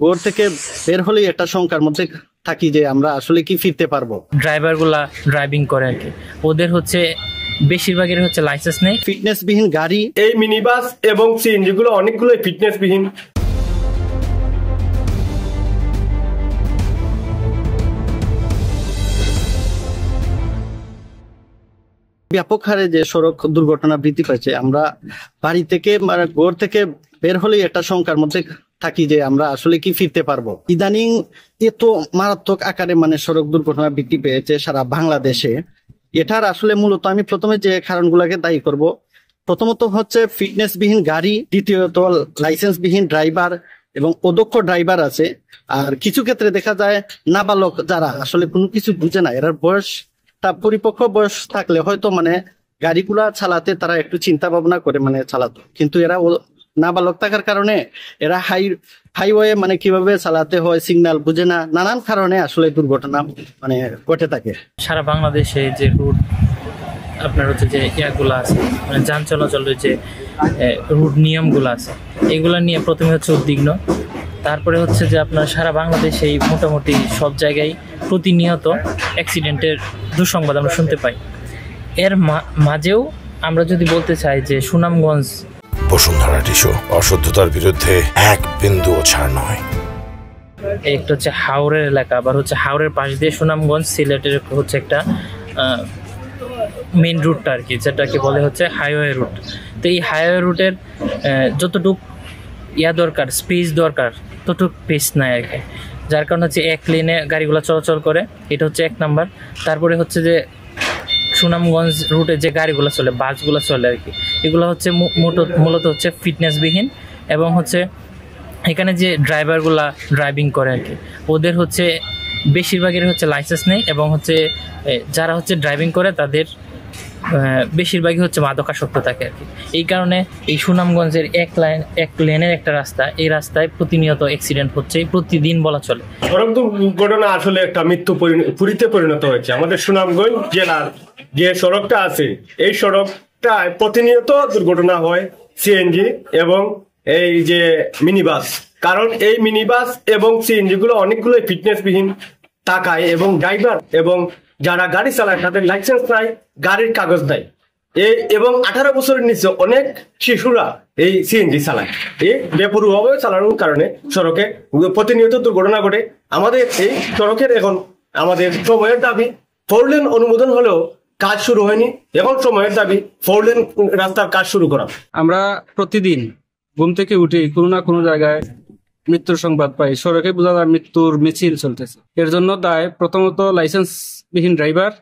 ঘর থেকে বের হলেই একটা শঙ্কার মধ্যে থাকি যে আমরা আসলে কি ফিরতে পারবো। ড্রাইভার গুলা ড্রাইভিং করে আর কি, ওদের হচ্ছে বেশিরভাগের হচ্ছে লাইসেন্স নেই। ফিটনেস বিহীন গাড়ি, এই মিনি বাস এবং সিএনজি গুলো অনেকগুলো ফিটনেস বিহীন। ব্যাপক হারে যে সড়ক দুর্ঘটনা বৃদ্ধি পাচ্ছে, আমরা বাড়ি থেকে মানে ঘর থেকে বের হলেই একটা শঙ্কার মধ্যে থাকি যে আমরা আসলে কি ফিরতে পারবো। ইদানিং এত মারাত্মক আকারে মানে সড়ক দুর্ঘটনা বৃদ্ধি পেয়েছে সারা বাংলাদেশে। এটার আসলে মূলত আমি প্রথমে যে কারণগুলোকে দায়ী করব, প্রথমত হচ্ছে ফিটনেস বিহীন গাড়ি, দ্বিতীয়ত লাইসেন্স বিহীন ড্রাইভার এবং অদক্ষ ড্রাইভার আছে। আর কিছু ক্ষেত্রে দেখা যায় নাবালক যারা আসলে কোনো কিছু বুঝে না, এর বয়সটা পরিপক্ক বয়স থাকলে হয়তো মানে গাড়িগুলা চালাতে তারা একটু চিন্তা ভাবনা করে মানে চালাতো, কিন্তু এরা নাবালক থাকার কারণে এরা হাইওয়ে মানে কিভাবে চালাতে হয় সিগন্যাল বুঝে না, নানান কারণে আসলে দুর্ঘটনা মানে ঘটে থাকে। সারা বাংলাদেশে যে রুট আপনার হচ্ছে যে ইয়াগুলো আছে, মানে যান চলাচলের যে রুট নিয়মগুলো আছে, এগুলো নিয়ে প্রথমে হচ্ছে উদ্বিগ্ন। তারপরে হচ্ছে যে আপনার সারা বাংলাদেশে মোটামুটি সব জায়গায় প্রতিনিয়ত অ্যাক্সিডেন্টের দুঃসংবাদ আমরা শুনতে পাই। এর মাঝেও আমরা যদি বলতে চাই যে সুনামগঞ্জ বসুন্ধরা টিস্যু অশুদ্ধতার বিরুদ্ধে এক বিন্দুও ছাড় নয়। একটা হচ্ছে হাওরের এলাকা, আবার হচ্ছে হাওরের পাশ দিয়ে সুনামগঞ্জ সিলেটের হচ্ছে একটা মেন রুটটা আর কি, যেটাকে বলে হচ্ছে হাইওয়ে রুট। তো এই হাইওয়ে রুটের যতটুক দরকার, স্পেস দরকার, ততটুক স্পেস নাই আর কি, যার কারণে হচ্ছে এক লেনে গাড়িগুলো চলাচল করে, এটা হচ্ছে এক নাম্বার। তারপরে হচ্ছে যে সুনামগঞ্জ রুটে যে গাড়িগুলো চলে, বাসগুলো চলে আর কি, এগুলো হচ্ছে মূলত হচ্ছে ফিটনেসবিহীন এবং হচ্ছে এখানে যে ড্রাইভারগুলা ড্রাইভিং করে আর কি, ওদের হচ্ছে বেশিরভাগের হচ্ছে লাইসেন্স নেই এবং হচ্ছে যারা হচ্ছে ড্রাইভিং করে তাদের বেশিরভাগই হচ্ছে মাদকাসক্ত থাকে আর কি। এই কারণে এই সুনামগঞ্জের এক লেনের একটা রাস্তা, এই রাস্তায় প্রতিনিয়ত অ্যাক্সিডেন্ট হচ্ছে, প্রতিদিন বলা চলে। সড়ক দুর্ঘটনা আসলে একটা পুরীতে পরিণত হয়েছে। আমাদের সুনামগঞ্জ জেলার যে সড়কটা আছে, এই সড়কটায় প্রতিনিয়ত দুর্ঘটনা হয় সিএনজি এবং এই যে মিনি বাস। কারণ এই মিনি বাস এবং সিএনজি গুলো অনেকগুলো ফিটনেস বিহীন টাকায় এবং ড্রাইভার এবং যারা গাড়ি চালায় তাদের লাইসেন্স নাই, গাড়ির কাগজ নাই, এবং 18 বছরের নিচে অনেক শিশুরা এই সিএনজি চালায়। এই বেপরোয়াভাবে চালানোর কারণে সড়কে প্রতিনিয়ত দুর্ঘটনা ঘটে। আমাদের এই সড়কের এখন আমাদের সময়ের দাবি, 4 লেন অনুমোদন হলেও কাজ শুরু হয়নি, এখন সময়ের দাবি 4 লেন রাস্তার কাজ শুরু করা। আমরা প্রতিদিন ঘুম থেকে উঠে কোনো না কোনো জায়গায় মৃত্যুর সংবাদ পাই, সড়কে বোঝা যায় মৃত্যুর মিছিল চলতেছে। এর জন্য দায় প্রথমত লাইসেন্সবিহীন ড্রাইভার,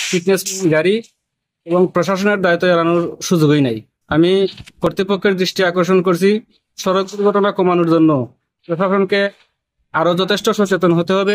ফিটনেস গাড়ি এবং প্রশাসনের দায়িত্ব এড়ানোর সুযোগই নাই। আমি কর্তৃপক্ষের দৃষ্টি আকর্ষণ করছি, সড়ক দুর্ঘটনা কমানোর জন্য প্রশাসনকে আরো যথেষ্ট সচেতন হতে হবে।